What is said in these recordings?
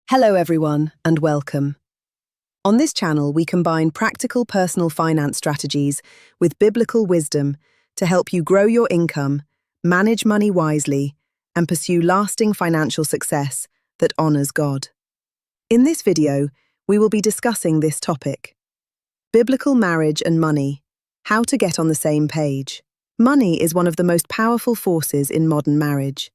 Hello everyone, and welcome. On this channel, we combine practical personal finance strategies with biblical wisdom to help you grow your income, manage money wisely, and pursue lasting financial success that honors God. In this video, we will be discussing this topic: biblical marriage and money, how to get on the same page. Money is one of the most powerful forces in modern marriage.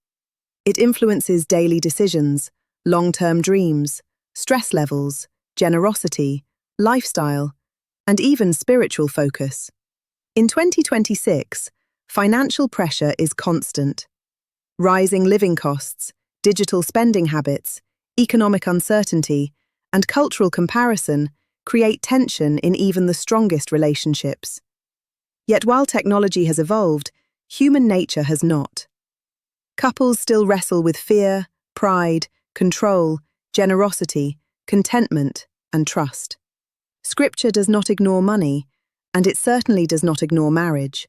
It influences daily decisions, long-term dreams, stress levels, generosity, lifestyle, and even spiritual focus. In 2026, financial pressure is constant. Rising living costs, digital spending habits, economic uncertainty, and cultural comparison create tension in even the strongest relationships. Yet while technology has evolved, human nature has not. Couples still wrestle with fear, pride, control, generosity, contentment, and trust. Scripture does not ignore money, and it certainly does not ignore marriage.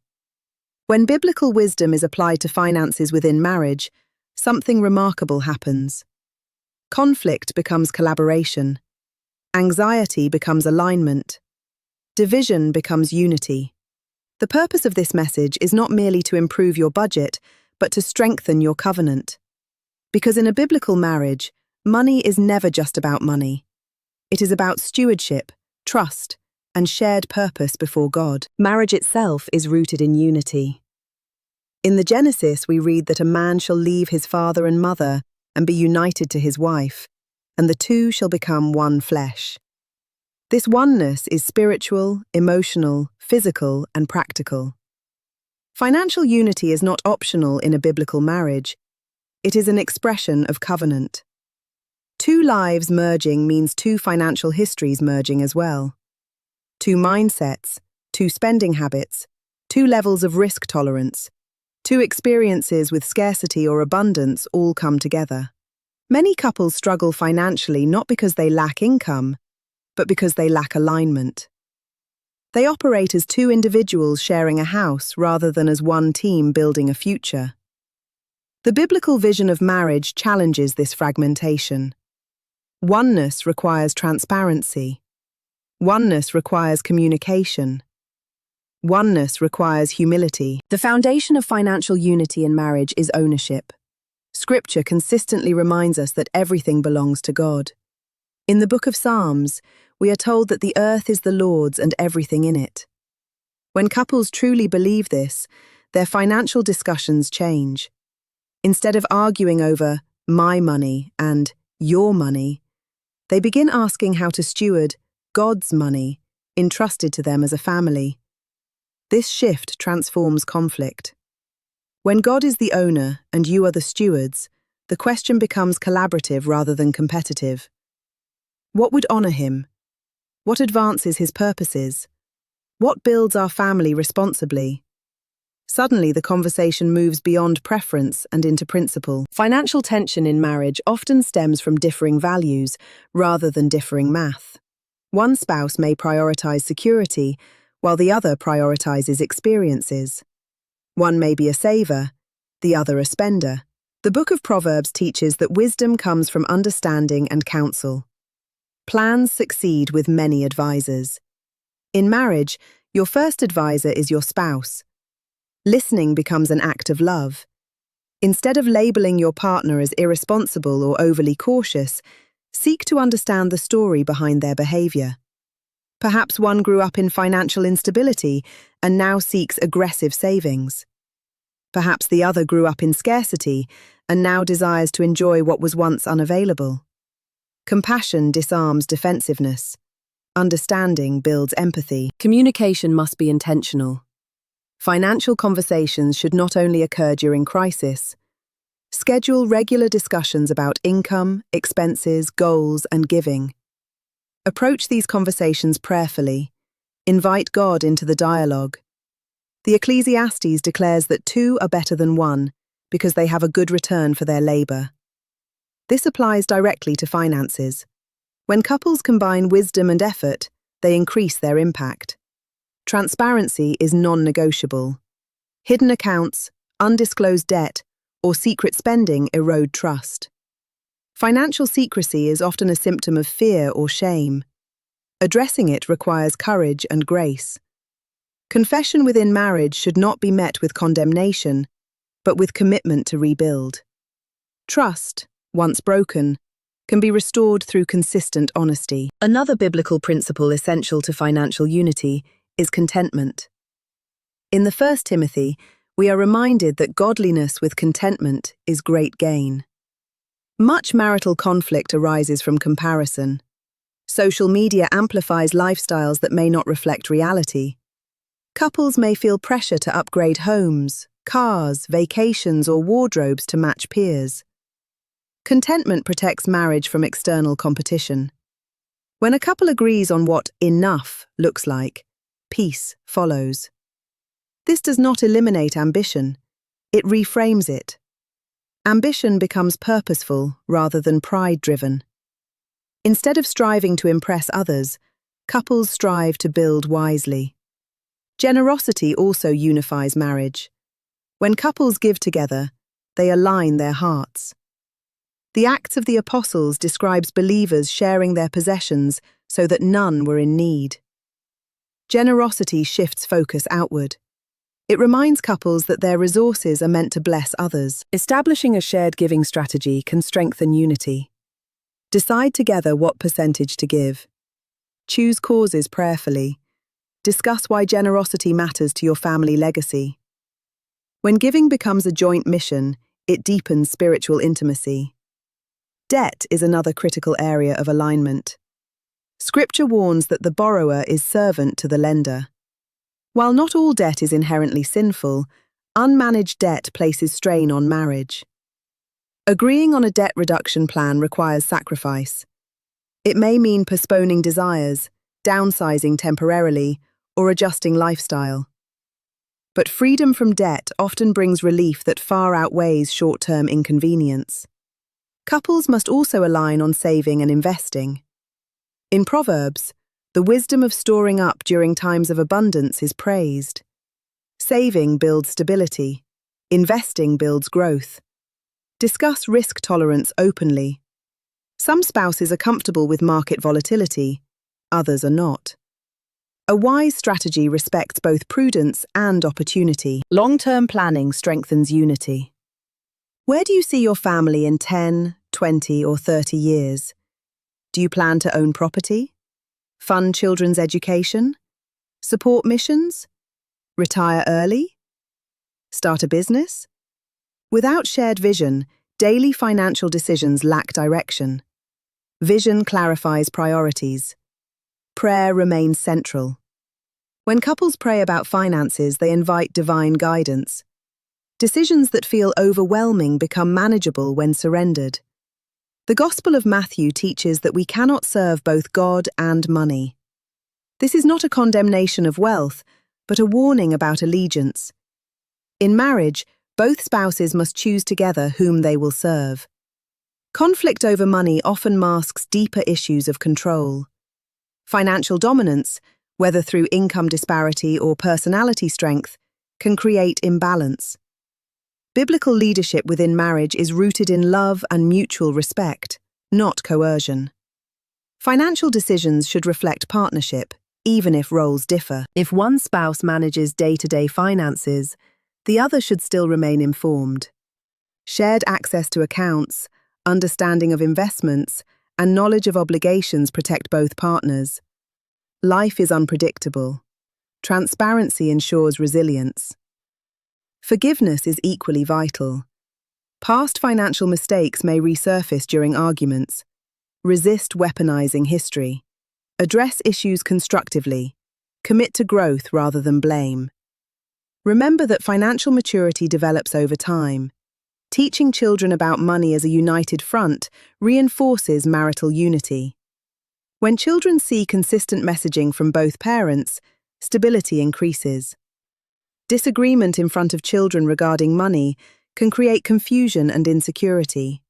When biblical wisdom is applied to finances within marriage, something remarkable happens. Conflict becomes collaboration. Anxiety becomes alignment. Division becomes unity. The purpose of this message is not merely to improve your budget, but to strengthen your covenant. Because in a biblical marriage, money is never just about money. It is about stewardship, trust, and shared purpose before God. Marriage itself is rooted in unity. In the Genesis, we read that a man shall leave his father and mother and be united to his wife, and the two shall become one flesh. This oneness is spiritual, emotional, physical, and practical. Financial unity is not optional in a biblical marriage. It is an expression of covenant. Two lives merging means two financial histories merging as well. Two mindsets, two spending habits, two levels of risk tolerance, two experiences with scarcity or abundance all come together. Many couples struggle financially not because they lack income, but because they lack alignment. They operate as two individuals sharing a house rather than as one team building a future. The biblical vision of marriage challenges this fragmentation. Oneness requires transparency. Oneness requires communication. Oneness requires humility. The foundation of financial unity in marriage is ownership. Scripture consistently reminds us that everything belongs to God. In the book of Psalms, we are told that the earth is the Lord's and everything in it. When couples truly believe this, their financial discussions change. Instead of arguing over my money and your money, they begin asking how to steward God's money entrusted to them as a family. This shift transforms conflict. When God is the owner and you are the stewards, the question becomes collaborative rather than competitive. What would honor him? What advances his purposes? What builds our family responsibly? Suddenly, the conversation moves beyond preference and into principle. Financial tension in marriage often stems from differing values rather than differing math. One spouse may prioritize security, while the other prioritizes experiences. One may be a saver, the other a spender. The Book of Proverbs teaches that wisdom comes from understanding and counsel. Plans succeed with many advisors. In marriage, your first advisor is your spouse. Listening becomes an act of love. Instead of labeling your partner as irresponsible or overly cautious, seek to understand the story behind their behavior. Perhaps one grew up in financial instability and now seeks aggressive savings. Perhaps the other grew up in scarcity and now desires to enjoy what was once unavailable. Compassion disarms defensiveness. Understanding builds empathy. Communication must be intentional. Financial conversations should not only occur during crisis. Schedule regular discussions about income, expenses, goals, and giving. Approach these conversations prayerfully. Invite God into the dialogue. The Ecclesiastes declares that two are better than one because they have a good return for their labor. This applies directly to finances. When couples combine wisdom and effort, they increase their impact. Transparency is non-negotiable. Hidden accounts, undisclosed debt, or secret spending erode trust. Financial secrecy is often a symptom of fear or shame. Addressing it requires courage and grace. Confession within marriage should not be met with condemnation, but with commitment to rebuild. Trust, once broken, can be restored through consistent honesty. Another biblical principle essential to financial unity is contentment. In the 1 Timothy, we are reminded that godliness with contentment is great gain. Much marital conflict arises from comparison. Social media amplifies lifestyles that may not reflect reality. Couples may feel pressure to upgrade homes, cars, vacations, or wardrobes to match peers. Contentment protects marriage from external competition. When a couple agrees on what enough looks like, peace follows. This does not eliminate ambition, it reframes it. Ambition becomes purposeful rather than pride-driven. Instead of striving to impress others, couples strive to build wisely. Generosity also unifies marriage. When couples give together, they align their hearts. The Acts of the Apostles describes believers sharing their possessions so that none were in need. Generosity shifts focus outward. It reminds couples that their resources are meant to bless others. Establishing a shared giving strategy can strengthen unity. Decide together what percentage to give. Choose causes prayerfully. Discuss why generosity matters to your family legacy. When giving becomes a joint mission, it deepens spiritual intimacy. Debt is another critical area of alignment. Scripture warns that the borrower is servant to the lender. While not all debt is inherently sinful, unmanaged debt places strain on marriage. Agreeing on a debt reduction plan requires sacrifice. It may mean postponing desires, downsizing temporarily, or adjusting lifestyle. But freedom from debt often brings relief that far outweighs short-term inconvenience. Couples must also align on saving and investing. In Proverbs, the wisdom of storing up during times of abundance is praised. Saving builds stability. Investing builds growth. Discuss risk tolerance openly. Some spouses are comfortable with market volatility, others are not. A wise strategy respects both prudence and opportunity. Long-term planning strengthens unity. Where do you see your family in 10, 20, or 30 years? Do you plan to own property? Fund children's education? Support missions? Retire early? Start a business? Without shared vision, daily financial decisions lack direction. Vision clarifies priorities. Prayer remains central. When couples pray about finances, they invite divine guidance. Decisions that feel overwhelming become manageable when surrendered. The Gospel of Matthew teaches that we cannot serve both God and money. This is not a condemnation of wealth, but a warning about allegiance. In marriage, both spouses must choose together whom they will serve. Conflict over money often masks deeper issues of control. Financial dominance, whether through income disparity or personality strength, can create imbalance. Biblical leadership within marriage is rooted in love and mutual respect, not coercion. Financial decisions should reflect partnership, even if roles differ. If one spouse manages day-to-day finances, the other should still remain informed. Shared access to accounts, understanding of investments, and knowledge of obligations protect both partners. Life is unpredictable. Transparency ensures resilience. Forgiveness is equally vital. Past financial mistakes may resurface during arguments. Resist weaponizing history. Address issues constructively. Commit to growth rather than blame. Remember that financial maturity develops over time. Teaching children about money as a united front reinforces marital unity. When children see consistent messaging from both parents, stability increases. Disagreement in front of children regarding money can create confusion and insecurity.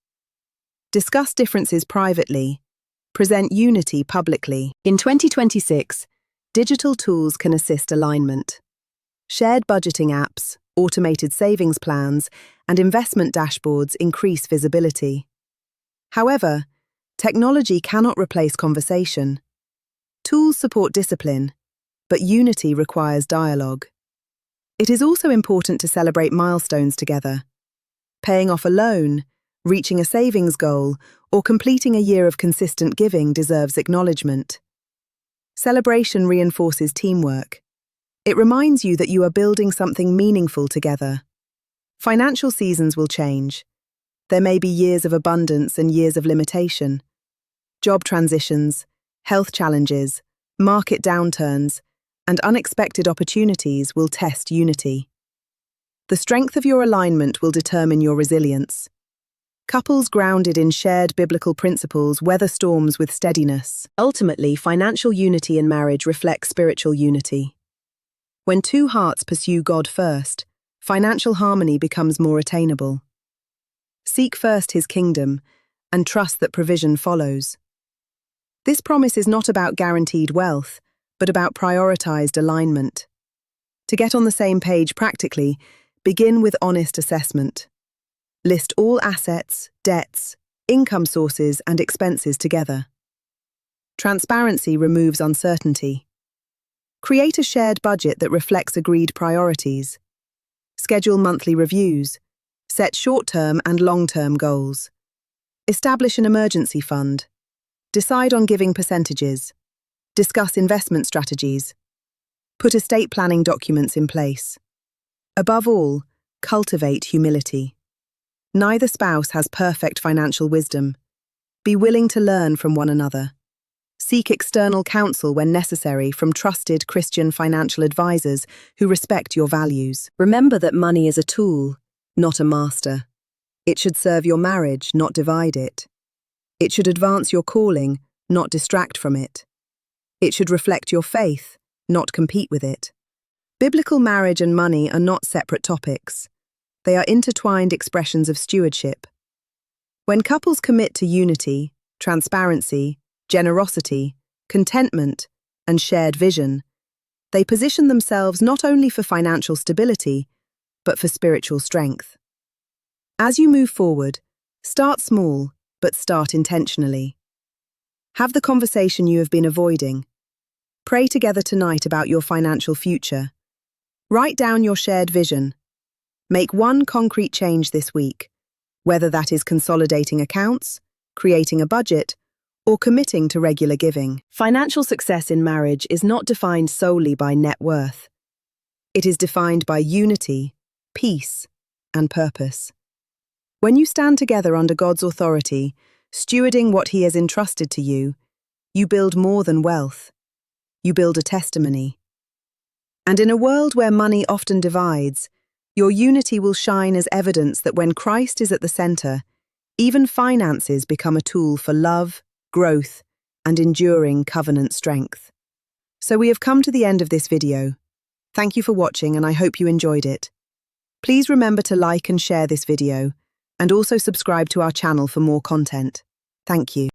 Discuss differences privately. Present unity publicly. In 2026, digital tools can assist alignment. Shared budgeting apps, automated savings plans, and investment dashboards increase visibility. However, technology cannot replace conversation. Tools support discipline, but unity requires dialogue. It is also important to celebrate milestones together. Paying off a loan, reaching a savings goal, or completing a year of consistent giving deserves acknowledgement. Celebration reinforces teamwork. It reminds you that you are building something meaningful together. Financial seasons will change. There may be years of abundance and years of limitation. Job transitions, health challenges, market downturns, and unexpected opportunities will test unity. The strength of your alignment will determine your resilience. Couples grounded in shared biblical principles weather storms with steadiness. Ultimately, financial unity in marriage reflects spiritual unity. When two hearts pursue God first, financial harmony becomes more attainable. Seek first His kingdom and trust that provision follows. This promise is not about guaranteed wealth, but about prioritized alignment. To get on the same page practically, begin with honest assessment. List all assets, debts, income sources, and expenses together. Transparency removes uncertainty. Create a shared budget that reflects agreed priorities. Schedule monthly reviews. Set short-term and long-term goals. Establish an emergency fund. Decide on giving percentages. Discuss investment strategies. Put estate planning documents in place. Above all, cultivate humility. Neither spouse has perfect financial wisdom. Be willing to learn from one another. Seek external counsel when necessary from trusted Christian financial advisors who respect your values. Remember that money is a tool, not a master. It should serve your marriage, not divide it. It should advance your calling, not distract from it. It should reflect your faith, not compete with it. Biblical marriage and money are not separate topics. They are intertwined expressions of stewardship. When couples commit to unity, transparency, generosity, contentment, and shared vision, they position themselves not only for financial stability, but for spiritual strength. As you move forward, start small, but start intentionally. Have the conversation you have been avoiding. Pray together tonight about your financial future. Write down your shared vision. Make one concrete change this week, whether that is consolidating accounts, creating a budget, or committing to regular giving. Financial success in marriage is not defined solely by net worth. It is defined by unity, peace, and purpose. When you stand together under God's authority, stewarding what He has entrusted to you, you build more than wealth. You build a testimony. And in a world where money often divides, your unity will shine as evidence that when Christ is at the center, even finances become a tool for love, growth, and enduring covenant strength. So we have come to the end of this video. Thank you for watching, and I hope you enjoyed it. Please remember to like and share this video, and also subscribe to our channel for more content. Thank you.